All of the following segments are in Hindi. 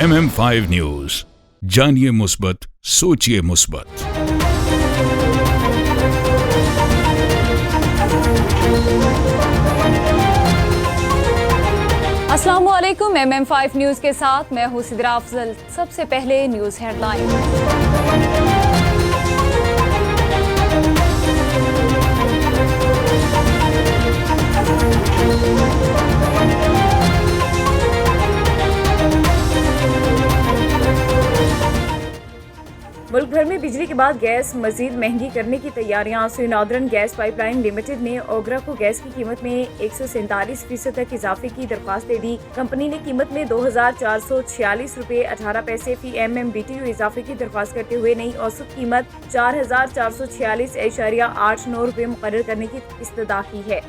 MM5 न्यूज, जानिए मुस्बत, सोचिए मुस्बत। अस्सलामुअलैकुम। MM5 न्यूज के साथ मैं हूं सिद्रा अफजल। सबसे पहले न्यूज हेडलाइन। मुल्क भर में बिजली के बाद गैस मजीद महंगी करने की तैयारियां। नॉर्दर्न गैस पाइपलाइन लिमिटेड ने ओगरा को गैस की कीमत में 147% तक इजाफे की दरख्वास्त दे दी। कंपनी ने कीमत में 2,446 रुपए 18 पैसे फी MMBTU इजाफे की दरख्वास्त करते हुए नई औसत कीमत 4,446.89 रुपए मुकर्रर करने की इस्तदा की है।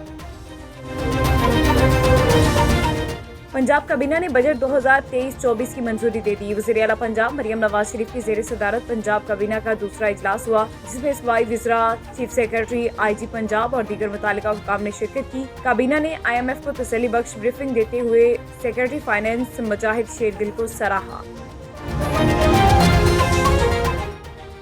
पंजाब काबीना ने बजट 2023-24 की मंजूरी दे दी। वज़ीर आला पंजाब मरियम नवाज शरीफ की ज़ेर सदारत पंजाब काबीना का दूसरा इजलास हुआ, जिसमें सूबाई वज़रा, चीफ सेक्रेटरी, IG पंजाब और दीगर मुतालिका हुक्काम ने शिरकत की। काबीना ने IMF को तसल्ली बख्श ब्रीफिंग देते हुए सेक्रेटरी फाइनेंस मुजाहिद शेरगिल को सराहा।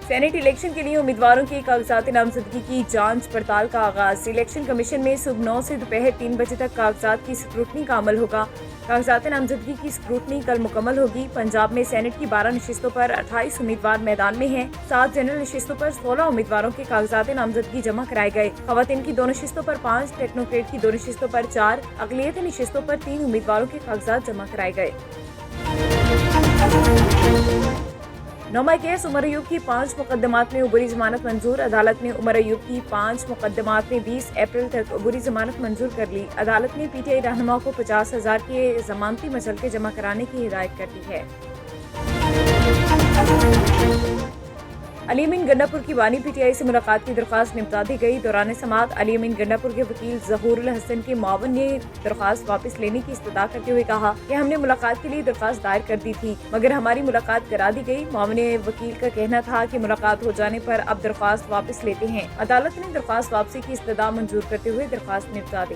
सेनेट इलेक्शन के लिए उम्मीदवारों की कागजात नामजदगी की जांच पड़ताल का आगाज। इलेक्शन कमीशन में सुबह 9 से दोपहर 3 बजे तक कागजात की स्क्रूटनी का अमल होगा। कागजात नामजदगी की स्क्रूटनी कल मुकम्मल होगी। पंजाब में सेनेट की 12 नशिस्तों पर 28 उम्मीदवार मैदान में हैं। 7 जनरल नशिस्तों पर 16 उम्मीदवारों के कागजात नामजदगी जमा कराए गए। खवातीन की 2 नशिस्तों पर 5, टेक्नोक्रेट की 2 नशिस्तों पर 4, अक़लियती नशिस्तों पर 3 उम्मीदवारों के कागजात जमा कराए गए। नौमा केस उमर अयूब की 5 मुकदमात में उबरी जमानत मंजूर। अदालत ने उमर अयूब की 5 मुकदमात में 20 अप्रैल तक उबरी जमानत मंजूर कर ली। अदालत ने PTI रहनुमा को 50,000 के जमानती मसलके जमा कराने की हिदायत कर दी है। अली अमीन गंडापुर की बानी PTI से मुलाकात की दरख्वास्त निपटा दी गई। दौरान समाअत अली अमीन गंडापुर के वकील ज़हूरुल हसन के मुआवन ने दरख्वास्त वापस लेने की इस्तदा करते हुए कहा कि हमने मुलाकात के लिए दरख्वास्त दायर कर दी थी, मगर हमारी मुलाकात करा दी गई। मुआवन वकील का कहना था कि मुलाकात हो जाने पर अब दरख्वास्त वापस लेते हैं। अदालत ने दरख्वास्त वापसी की इस्तदा मंजूर करते हुए दरख्वास्त निपटा दी।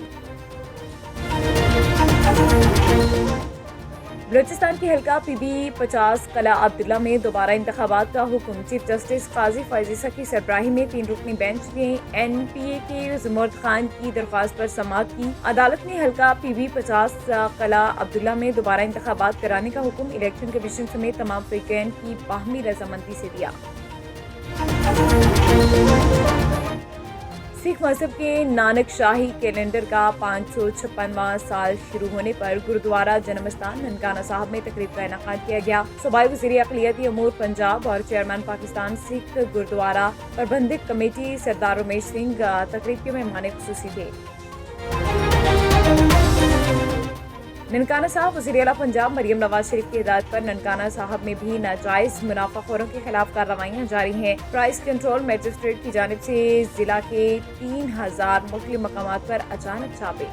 बलूचिस्तान की हल्का PB 50 कला अब्दुल्ला में दोबारा इंतखाबात का हुक्म। चीफ जस्टिस काजी फायजीसा की सरबराही में 3 रुकनी बेंच ने NPA के जुमर्द खान की दरख्वास्त पर समाअत की। अदालत ने हल्का PB 50 कला अब्दुल्ला में दोबारा इंतखाबात कराने का हुक्म इलेक्शन कमीशन समेत तमाम फ़रीक़ैन की बाहमी रजामंदी से दिया। सिख मजहब के नानक शाही कैलेंडर का 556वां साल शुरू होने पर गुरुद्वारा जन्मस्थान ननकाना साहब में तकरीब का इनेकाद किया गया। सूबाई वज़ीर अक़लियती अमूर पंजाब और चेयरमैन पाकिस्तान सिख गुरुद्वारा प्रबंधक कमेटी सरदार रमेश सिंह तकरीब के मेहमान खुसूसी थे। ननकाना साहब वज़ीर आला पंजाब मरियम नवाज शरीफ की हिदायत पर ननकाना साहब में भी नाजायज मुनाफाखोरों के खिलाफ कार्रवाइयाँ जारी हैं। प्राइस कंट्रोल मैजिस्ट्रेट की जानिब से जिला के 3000 मुख्तलिफ मकामात पर अचानक छापे।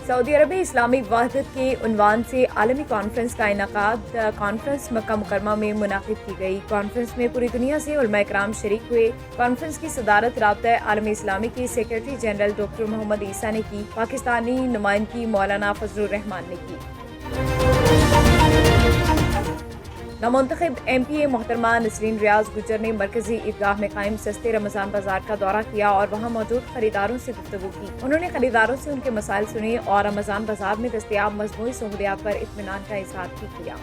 सऊदी अरब में इस्लामी वहदत के उन्वान से आलमी कॉन्फ्रेंस का इनेकाद कॉन्फ्रेंस मक्का मुकरमा में मुनाकिद की गई। कॉन्फ्रेंस में पूरी दुनिया से उलमा इकराम शरीक हुए। कॉन्फ्रेंस की सदारत राब्ता आलमी इस्लामी के सेक्रेटरी जनरल डॉक्टर मोहम्मद ईसा ने की। पाकिस्तानी नुमाइंदगी मौलाना फजलुर रहमान ने की। नामुंतखब MPA मोहतरमा नसरीन रियाज गुजर ने मरकजी ईदगाह में कायम सस्ते रमजान बाजार का दौरा किया और वहाँ मौजूद खरीदारों से गुफ्तगू की। उन्होंने खरीदारों से उनके मसाइल सुने और रमजान बाजार में दस्तयाब मजमूई सहूलियात पर इत्मीनान का इजहार भी किया।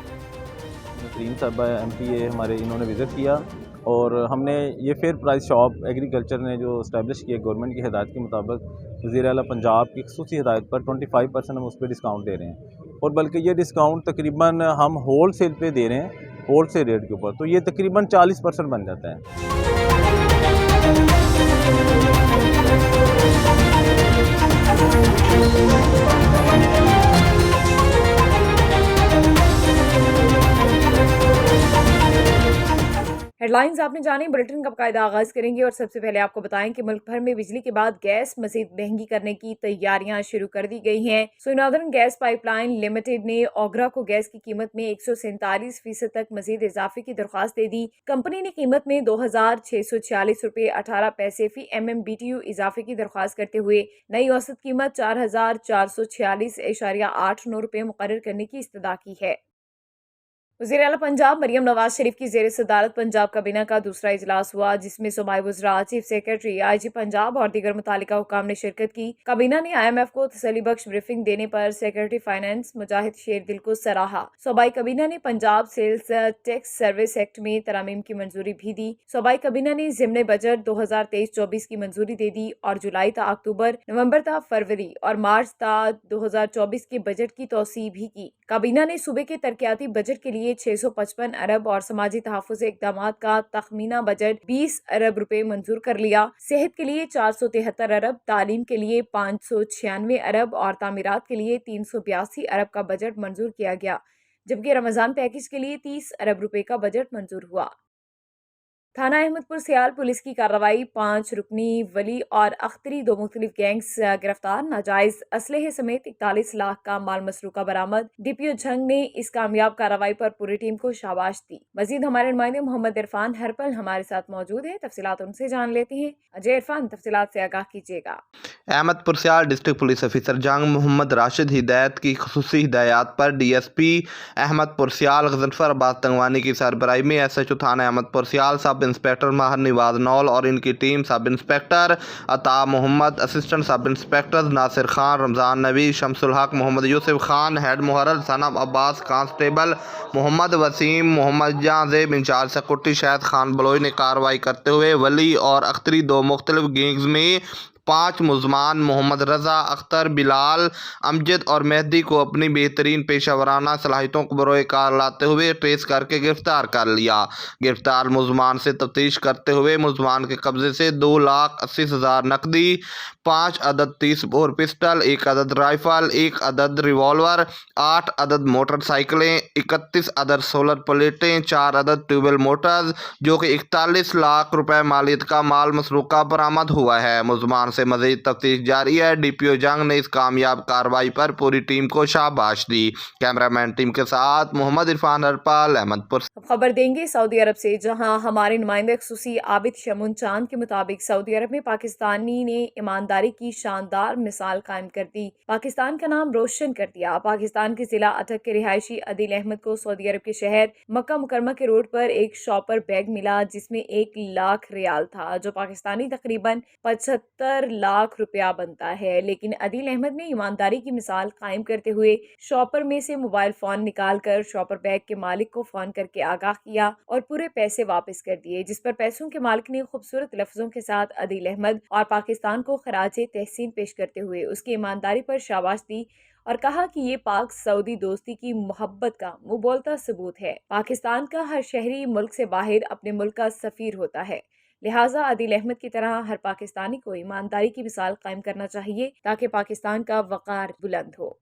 नसरीन साहब MPA हमारे इन्होंने विज़िट किया और हमने ये फेयर प्राइस शॉप एग्रीकल्चर ने जो इस्टेब्लिश किया गवर्नमेंट की हिदायत के मुताबिक वज़ीर आला पंजाब की ख़ुसूसी हिदायत पर 25% हम उस पर डिस्काउंट दे रहे हैं और बल्कि ये डिस्काउंट तकरीबन हम होल सेल पे दे रहे हैं, होल सेल रेट के ऊपर, तो ये तकरीबन 40% बन जाता है। हेडलाइंस आपने जानी, बुलेटिन का बाकायदा आगाज करेंगे और सबसे पहले आपको बताएं कि मुल्क भर में बिजली के बाद गैस मजीद महंगी करने की तैयारियां शुरू कर दी गई हैं। नॉर्दर्न गैस पाइपलाइन लिमिटेड ने ओगरा को गैस की कीमत में 147% तक मजीद इजाफे की दरख्वास्त दे दी। कंपनी ने कीमत में 2,646 रुपये 18 पैसे फी MMBTU इजाफे की दरख्वास्त करते हुए नई औसत कीमत 4,446.89 रुपये मुकर्रर करने की इस्तदा की है। वज़ीर आला पंजाब मरियम नवाज शरीफ की ज़ेर सदारत पंजाब काबीना का दूसरा इजलास हुआ, जिसमें सूबाई वज़रा, चीफ सेक्रेटरी, IG पंजाब और दीगर मुतालिका हुकाम ने शिरकत की। काबीना ने IMF को तसल्ली बख्श ब्रीफिंग देने पर सेक्रेटरी फाइनेंस मुजाहिद शेरदिल को सराहा। सूबाई काबीना ने Punjab sales tax service act में तरामीम की मंजूरी भी दी। सूबाई काबीना ने ज़िमनी बजट 2023-24 की मंजूरी दे दी और जुलाई ता अक्टूबर, नवंबर ता फरवरी और मार्च ता 2024 के बजट की तौसीह भी की। काबीना ने सूबे के तरक्याती बजट के लिए 655 अरब और समाजी तहफ़्फ़ुज़ इक़दामात का तखमीना बजट 20 अरब रुपए मंजूर कर लिया। सेहत के लिए 473 अरब, तालीम के लिए 596 अरब और तामीरात के लिए 382 अरब का बजट मंजूर किया गया, जबकि रमज़ान पैकेज के लिए 30 अरब रुपए का बजट मंजूर हुआ। थाना अहमदपुर सियाल पुलिस की कार्रवाई, 5 रुकनी वली और अख्तरी 2 मुख्तलिफ गैंग्स गिरफ्तार, नाजायज असलहे समेत 41 लाख का माल मसरूका बरामद। DPO झंग ने इस कामयाब कार्रवाई पर पूरी टीम को शाबाश दी। मजीद हमारे नुमाइंदे मोहम्मद इरफान हर पल हमारे साथ मौजूद है, तफसीलात उनसे जान लेते हैं। अजय इरफान, तफसीलात से आगाह कीजिएगा। अहमदपुर सियाल डिस्ट्रिक्ट पुलिस ऑफिसर जंग मोहम्मद राशिद हिदायत की खुसूसी हिदायत पर DSP अहमदपुर सियाल गजनफर अब्बास तंगवानी की सरबराही में SHO थाना अहमदपुर सियाल सब इंस्पेक्टर माहर निवाज नौल और इनकी team sub inspector Ata Mohammad, assistant sub inspector Nasir Khan, Ramzan Nabi, Shamsul Haq, Mohammad Yusuf Khan, head मुहर्रर Sanab Abbas, constable Mohammad Waseem, Mohammad Jazeb, incharge security Shahid Khan Baloi ने कार्रवाई करते हुए वली और अख्तरी 2 मुख्तलिफ गैंग्स में 5 मुलजमान मोहम्मद रज़ा, अख्तर, बिलाल, अमजद और मेहदी को अपनी बेहतरीन पेशा वराना सलाहियतों को बरोए कार लाते हुए ट्रेस करके गिरफ्तार कर लिया। गिरफ्तार मुलजमान से तफ्तीश करते हुए मुलजमान के कब्जे से 2,80,000 नकदी, 5 अदद 30 बोर पिस्टल, 1 अदद राइफल, 1 अदद रिवॉल्वर, 8 अदद मोटरसाइकिलें, 31 अदद सोलर प्लेटें, 4 अदद ट्यूबवेल मोटर्स, जो कि 41 लाख रुपए मालियत का माल मसरूका बरामद हुआ है। मुलजमान से मजीद तफ्तीश जारी है। DPO जंग ने इस कामयाब कार्रवाई पर पूरी टीम को शाबाश दी। कैमरामैन टीम के साथ मोहम्मद इरफान हरपाल, अहमदपुर। खबर देंगे सऊदी अरब से, जहां हमारे नुमाइंदे खुसूसी आबिद शमून चांद के मुताबिक सऊदी अरब में पाकिस्तानी ने ईमानदारी की शानदार मिसाल कायम कर दी, पाकिस्तान का नाम रोशन कर दिया। पाकिस्तान के जिला अटक के रिहायशी अदील अहमद को सऊदी अरब के शहर मक्का मुकरमा के रोड पर एक शॉपर बैग मिला, जिसमें 1 लाख रियाल था, जो पाकिस्तानी तकरीबन 75 लाख रुपया बनता है। लेकिन अदील अहमद ने ईमानदारी की मिसाल कायम करते हुए शॉपर में से मोबाइल फोन निकालकर शॉपर बैग के मालिक को फोन करके आगाह किया और पूरे पैसे वापस कर दिए, जिस पर पैसों के मालिक ने खूबसूरत लफ्जों के साथ अदील अहमद और पाकिस्तान को खराजे तहसीन पेश करते हुए उसकी ईमानदारी पर शाबाश दी और कहा कि ये पाक सऊदी दोस्ती की मोहब्बत का मुंह बोलता सबूत है। पाकिस्तान का हर शहरी मुल्क से बाहर अपने मुल्क का सफीर होता है, लिहाजा अदील अहमद की तरह हर पाकिस्तानी को ईमानदारी की मिसाल कायम करना चाहिए ताकि पाकिस्तान का वक़ार बुलंद हो।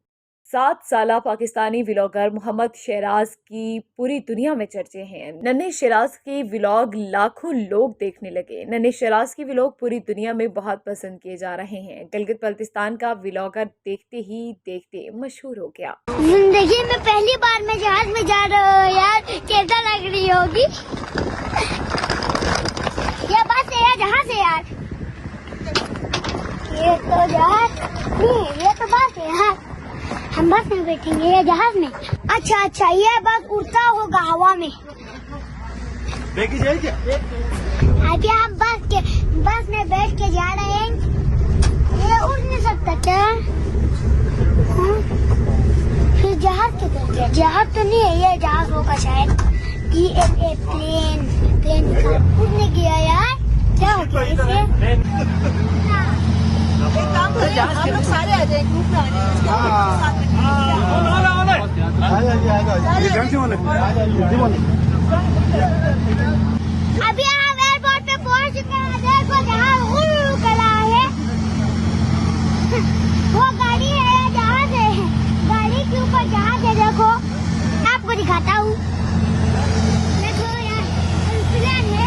7 साला पाकिस्तानी व्लॉगर मोहम्मद शहराज की पूरी दुनिया में चर्चे हैं। नन्हे शहराज के व्लॉग लाखों लोग देखने लगे। नन्हे शहराज के व्लॉग पूरी दुनिया में बहुत पसंद किए जा रहे हैं। गिलगित बल्तिस्तान का व्लॉगर देखते ही देखते मशहूर हो गया। जिंदगी में पहली बार मैं जहाज में जा रहा हूँ यार, कैसा लग रही होगी? ये बस है यार, जहाज है यार, ये तो जहाज नहीं है, ये तो बस है यार। हम बस में बैठेंगे या जहाज में? अच्छा, ये बस उड़ता होगा हवा में। अभी हम बस में बैठ के जा रहे हैं, ये उड़ नहीं सकता क्या? फिर जहाज किधर? जहाज तो नहीं है, ये जहाज होगा शायद। प्लेन उड़ने गया यार, क्या हो गया इसे? एक काम करें, हम लोग सारे आ जाए, ग्रुप में आ जाए। अभी हम एयरपोर्ट पे पहुंच चुके हैं। देखो जहाज उड़ कर रहा है, वो गाड़ी है, जहाज है, गाड़ी के ऊपर जहाज है। देखो आपको दिखाता हूँ, देखो यार प्लेन है।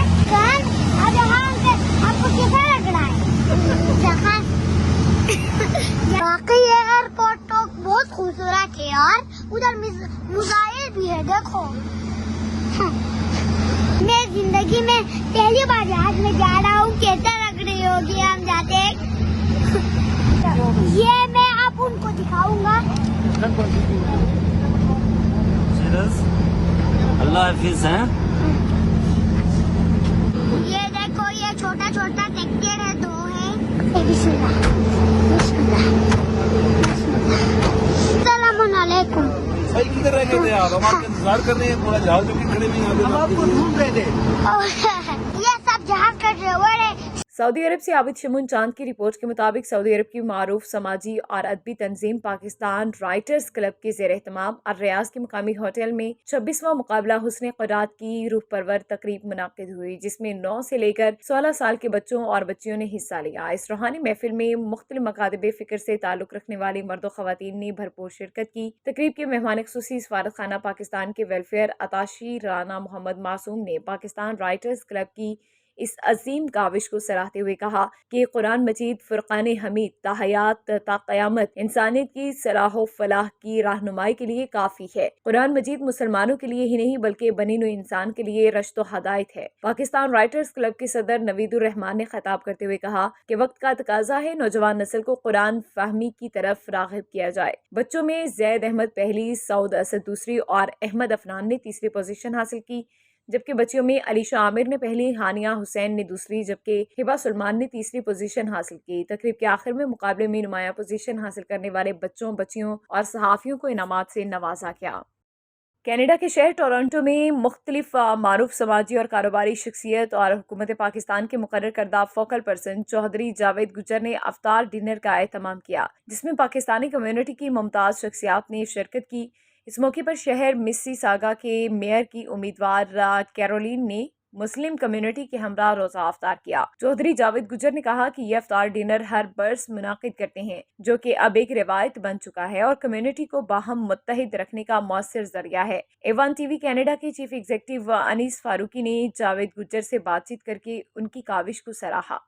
खूबसूरत है यार, उधर मिसाइल भी है देखो। मैं जिंदगी में पहली बार जहाज में जा रहा हूँ, कैसा लग रही होगी हम जाते। ये मैं अब उनको दिखाऊंगा। अल्लाह हाफिज है। ये देखो, ये छोटा छोटा ट्रैक्टर है, 2 है। बिस्मिल्लाह बिस्मिल्लाह अस्सलामुअलैकुम। भाई किधर रह गए थे आप? हम आपका इंतजार कर रहे हैं, थोड़ा जहाज में खड़े नहीं आते। हम आपको ढूंढ रहे थे। ये सब जहाज का ड्राइवर है। सऊदी अरब से आबिद शमून चांद की रिपोर्ट के मुताबिक सऊदी अरब की मारूफ समाजी और अदबी तंजीम पाकिस्तान राइटर्स क्लब के ज़ेर एहतमाम और रियाज के मुकामी होटल में 26वां मुकाबला हुस्न क़ुरात की रूह परवर तकरीब मुनाकिद हुई, जिसमें 9 से लेकर 16 साल के बच्चों और बच्चियों ने हिस्सा लिया। इस रूहानी महफिल में मुख्तलिफ मकातब फ़िक्र से ताल्लुक़ रखने वाली मर्द व ख़वातीन ने भरपूर शिरकत की। तकरीब के मेहमान ख़ुसूसी सफारत खाना पाकिस्तान के वेलफेयर अताशी राना मोहम्मद मासूम ने पाकिस्तान राइटर्स क्लब की इस अजीम काविश को सराहते हुए कहा कि कुरान मजीद फुरकान हमीद ताहयात ता क़यामत इंसानियत की सलाह फलाह की रहनुमाई के लिए काफ़ी है। कुरान मजीद मुसलमानों के लिए ही नहीं बल्कि बनी नौ इंसान के लिए रश्तो हदायत है। पाकिस्तान राइटर्स क्लब के सदर नवीदुर रहमान ने खिताब करते हुए कहा कि वक्त का तकाजा है नौजवान नस्ल को कुरान फहमी की तरफ राग़िब किया जाए। बच्चों में जैद अहमद पहली, सऊद असद दूसरी और अहमद अफनान ने तीसरी पोजीशन हासिल की, जबकि बच्चियों में अलीशा आमिर ने पहली, हानिया हुसैन ने दूसरी, जबकि हिबा सुलेमान ने तीसरी पोजीशन हासिल की। तकरीब के आखिर में मुकाबले में नुमाया पोजीशन हासिल करने वाले बच्चों, बच्चियों और सहाफ़ियों को इनामात से नवाजा गया। कनाडा के शहर टोरंटो में मुख्तलिफ मारूफ समाजी और कारोबारी शख्सियत और हुकूमत पाकिस्तान के मुकर्रर करदा फोकल पर्सन चौधरी जावेद गुजर ने अफ्तार डिनर का एहतमाम किया, जिसमें पाकिस्तानी कम्युनिटी की मुमताज़ शख्सियात ने शिरकत की। इस मौके पर शहर मिसिसागा के मेयर की उम्मीदवार कैरोलिन ने मुस्लिम कम्युनिटी के हमरा रोज़ा अफ्तार किया। चौधरी जावेद गुजर ने कहा कि यह अफ्तार डिनर हर बरस मुनाकिद करते हैं, जो कि अब एक रिवायत बन चुका है और कम्युनिटी को बाहम मुत्तहिद रखने का मौसर जरिया है। एवान टीवी कनाडा के चीफ एग्जीक्यूटिव अनीस फारूकी ने जावेद गुजर से बातचीत करके उनकी काविश को सराहा।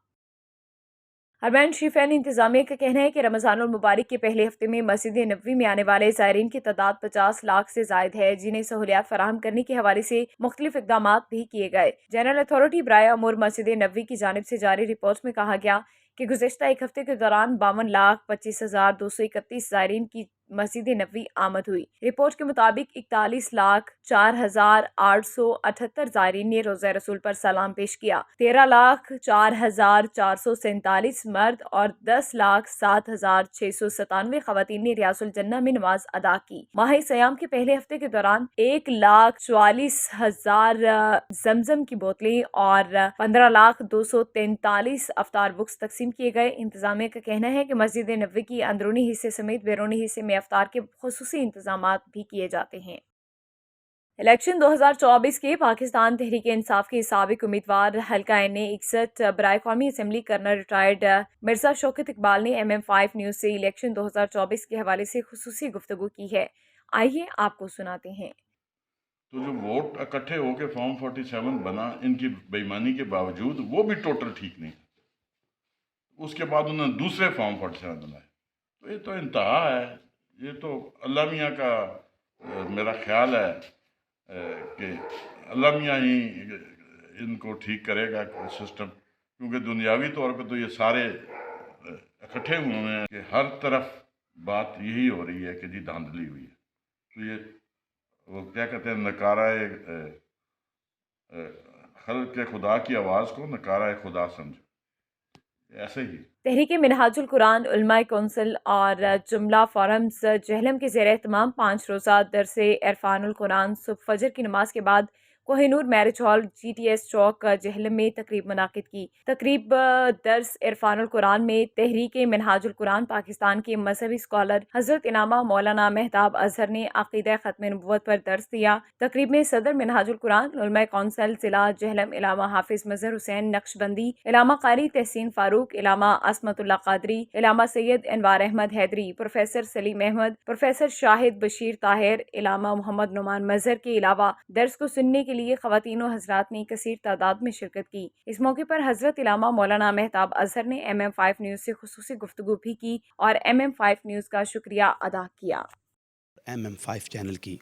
हरमैन शरीफैन इंतजामिया का कहना है कि रमज़ानुल मुबारक के पहले हफ्ते में मस्जिद नबवी में आने वाले ज़ायरीन की तादाद 50 लाख से जायद है, जिन्हें सहूलियात फराहम करने के हवाले से मुख्तलिफ इक़दाम भी किए गए। जनरल अथॉरिटी बराए अमूर मस्जिद नबवी की जानिब से जारी रिपोर्ट में कहा गया कि गुज़िश्ता एक हफ्ते के दौरान 52,25,231 ज़ायरीन की मस्जिद नबवी आमद हुई। रिपोर्ट के मुताबिक 41,04,878 ज़ायरीन ने रोज़ा रसूल पर सलाम पेश किया। 13,04,447 मर्द और 10,07,697 ख़वातीन ने रियासुल जन्ना में नमाज अदा की। माह सयाम के पहले हफ्ते के दौरान 1,44,000 जमजम की बोतलें और 15,243 अफ्तार बुक्स तकसीम किए गए। इंतजामिया का कहना है कि मस्जिद नबवी की अंदरूनी हिस्से समेत बैरूनी हिस्से में अफ्तार के खुसूसी इंतजामात भी किए जाते हैं। इलेक्शन 2024 के पाकिस्तान तहरीक इंसाफ के साबिक उम्मीदवार हल्का NA 61 बराए कौमी assembly colonel retired Mirza Shaukat Iqbal ने MM5 न्यूज़ से इलेक्शन 2024 के हवाले से खुसूसी गुफ्तगू की है। आइए आपको सुनाते हैं। तो जो वोट इकट्ठे होकर फॉर्म 47 बना, इनकी बेईमानी के बावजूद वो भी टोटल ठीक नहीं। उसके बाद उन्होंने दूसरे फॉर्म 47 बनाए। तो ये तो इंतहा है। ये तो अल्लाह मियाँ का मेरा ख्याल है कि अल्लाह मियाँ ही इनको ठीक करेगा सिस्टम, क्योंकि दुनियावी तौर पे तो ये सारे इकट्ठे हुए हैं कि हर तरफ बात यही हो रही है कि जी धांधली हुई है। तो ये वो क्या कहते हैं, नकारा खल्क़ खुदा की आवाज़ को नकारा खुदा समझो, ऐसे ही। तहरीक मिनहाजुल कुरान उलमाए कौंसिल और जुमला फोरम्स जहलम के ज़ेर एहतमाम 5 रोज़ा दरसे इरफानुल कुरान सुबह फजर की नमाज के बाद कोहिनूर मैरिज हॉल GTS चौक जहलम में तकरीब मुनाकिद की। तकरीब दर्स इरफानुल कुरान में तहरीक मिनहाजुल कुरान पाकिस्तान के मजहबी स्कॉलर हज़रत इनामा मौलाना मेहताब अजहर ने अक़ीदा ख़त्म नबुव्वत पर दर्स दिया। तकरीब में सदर मिनहाजुल कुरान उलमाए कौंसिल ज़िला जहलम इलामा हाफिज मज़हर हुसैन नक्शबंदी, इलामा कारी तहसीन फारूक, इलामा असमतुल्लाह कादरी, इलामा सैयद अनवार अहमद हैदरी, प्रोफेसर सलीम अहमद, प्रोफेसर शाहिद बशीर ताहिर, इलामा मोहम्मद नुमान मज़हर के अलावा दर्स को सुनने के लिए ख़वातीन और हज़रात ने कसीर तादाद में शिरकत की। इस मौके पर हज़रत इलामा मौलाना मेहताब अजहर ने MM5 न्यूज़ से खुसूसी गुफ्तगू भी की और MM5 न्यूज़ का शुक्रिया अदा किया। MM5 चैनल की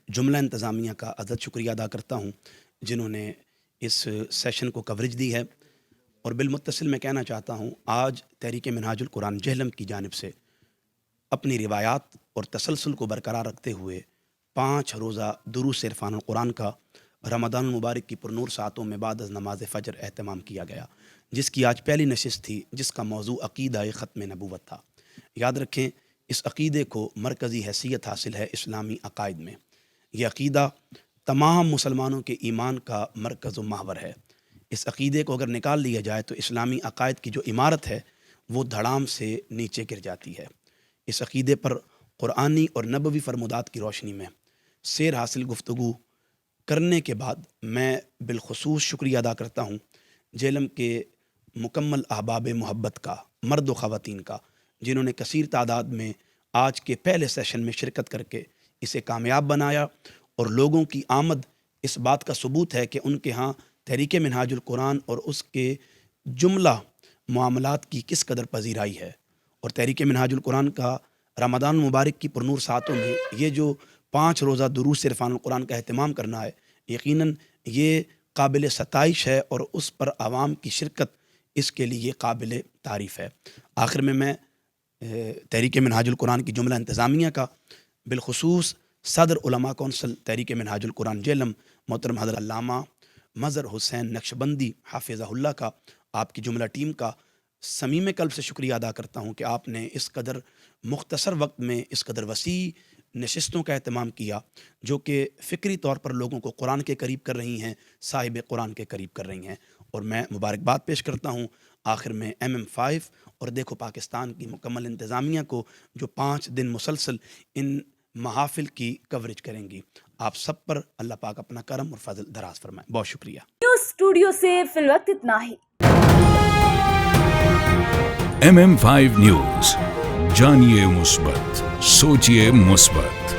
जुमला इंतज़ामिया का अदद शुक्रिया अदा करता हूँ जिन्होंने इस सेशन को कवरेज दी है। और बिलमुत्तसिल मैं कहना चाहता हूँ, आज तहरीक मिनहाजुल कुरान जहलम की जानिब से अपनी रिवायात और तसलसल को बरकरार रखते हुए 5 रोज़ा दुरूस इरफानुल कुरान का रमज़ान मुबारक की पुरनूर सातों में बाद अज़ नमाज फ़जर एहतमाम किया गया, जिसकी आज पहली नशिस्त थी, जिसका मौजू अक़ीदा ख़त्म नबूवत था। याद रखें, इस अक़ीदे को मरकज़ी हैसियत हासिल है इस्लामी अक़ाइद में। यह अक़ीदा तमाम मुसलमानों के ईमान का मरकज़ व महवर है। इस अक़ीदे को अगर निकाल लिया जाए तो इस्लामी अक़ाइद की जो इमारत है वो धड़ाम से नीचे गिर जाती है। इस अक़ीदे पर क़ुरानी और नबवी फ़रमुदात की रोशनी में सैर हासिल गुफ्तगू करने के बाद मैं बिलखुसूस शुक्रिया अदा करता हूँ जेलम के मुकम्मल अहबाब मोहब्बत का, मर्द व ख़वातीन का, जिन्होंने कसीर तादाद में आज के पहले सेशन में शिरकत करके इसे कामयाब बनाया। और लोगों की आमद इस बात का सबूत है कि उनके यहाँ तहरीक मिनहाजुल कुरान और उसके जुमला मामलात की किस कदर पजीराई है। और तहरीक मिनहाजुल कुरान का रमज़ान मुबारक की पुरनूर सातों में ये जो 5 रोज़ा दुरूस इरफानुल कुरान का एहतमाम करना है, यकीनन ये काबिल सताइश है और उस पर आवाम की शिरकत इसके लिए काबिल तारीफ़ है। आखिर में मैं तहरीक मिनहाजुल कुरान की जुमला इंतज़ामिया का बिलखुसूस सदर उलमा कौंसल तहरीक मिनहाजुल कुरान जेलम मोहतरम हज़रत अल्लामा मज़हर हुसैन नक्शबंदी हाफिज़हुल्लाह का, आपकी जुमला टीम का समीम कल्ब से शुक्रिया अदा करता हूँ कि आपने इस कदर मुख्तसर वक्त में इस कदर वसी नशिस्तों का एहतमाम किया, जो कि फ़िक्री तौर पर लोगों को कुरान के करीब कर रही हैं, साहिब कुरान के करीब कर रही हैं। और मैं मुबारकबाद पेश करता हूँ आखिर में MM5 और देखो पाकिस्तान की मुकम्मल इंतज़ामिया को, जो 5 दिन मुसलसल इन महाफिल की कवरेज करेंगी। आप सब पर अल्लाह पाक अपना करम और फजल दराज फरमाए। बहुत शुक्रिया। न्यूज़ स्टूडियो से फिलवक्त इतना ही। MM5 न्यूज़, जानिए मुस्बत, सोचिए मुस्बत।